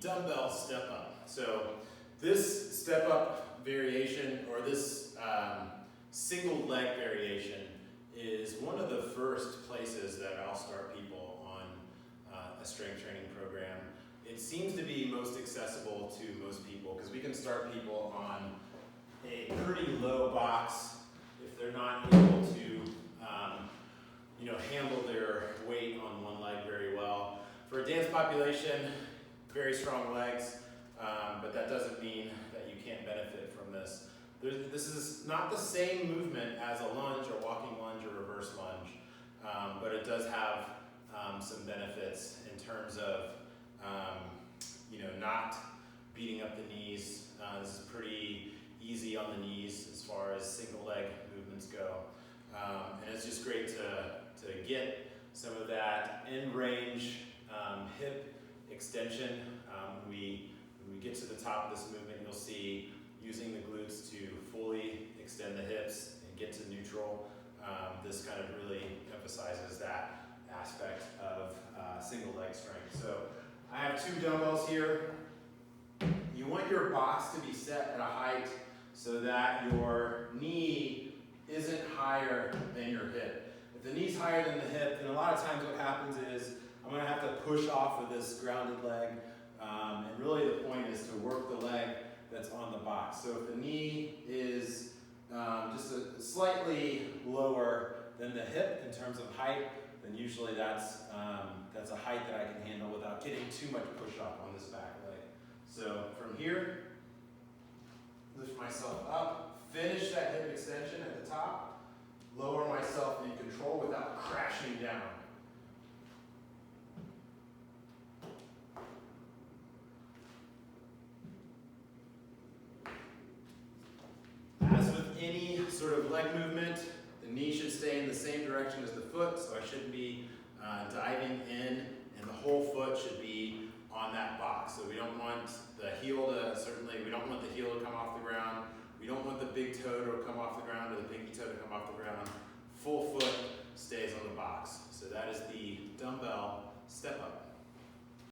dumbbell step up. So this step up variation, or this single leg variation, is one of the first places that I'll start people on a strength training program. It seems to be most accessible to most people because we can start people on a pretty low box if they're not able to handle their weight on one leg very well. For a dance population, very strong legs, but that doesn't mean that you can't benefit from this. This is not the same movement as a lunge or walking lunge or reverse lunge, but it does have some benefits in terms of not beating up the knees. This is pretty easy on the knees as far as single leg movements go. And it's just great to get some of that end range hip extension. When we get to the top of this movement, you'll see using the glutes to fully extend the hips and get to neutral. This kind of really emphasizes that aspect of single leg strength. So I have two dumbbells here. You want your box to be set at a height so that your knee isn't higher than your hip. If the knee's higher than the hip, then a lot of times what happens is I'm going to have to push off of this grounded leg. And really the point is to work the leg that's on the box. So if the knee is just slightly lower than the hip in terms of height, then usually that's a height that I can handle without getting too much push off on this back leg. So from here, lift myself up, finish that hip extension at the top, lower myself in control without crashing down. As with any sort of leg movement, the knee should stay in the same direction as the foot, so I shouldn't be diving in, and the whole foot should be on that box. So we don't want the heel to, we don't want the heel to come off the ground. We don't want the big toe to come off the ground or the pinky toe to come off the ground. Full foot stays on the box. So that is the dumbbell step up.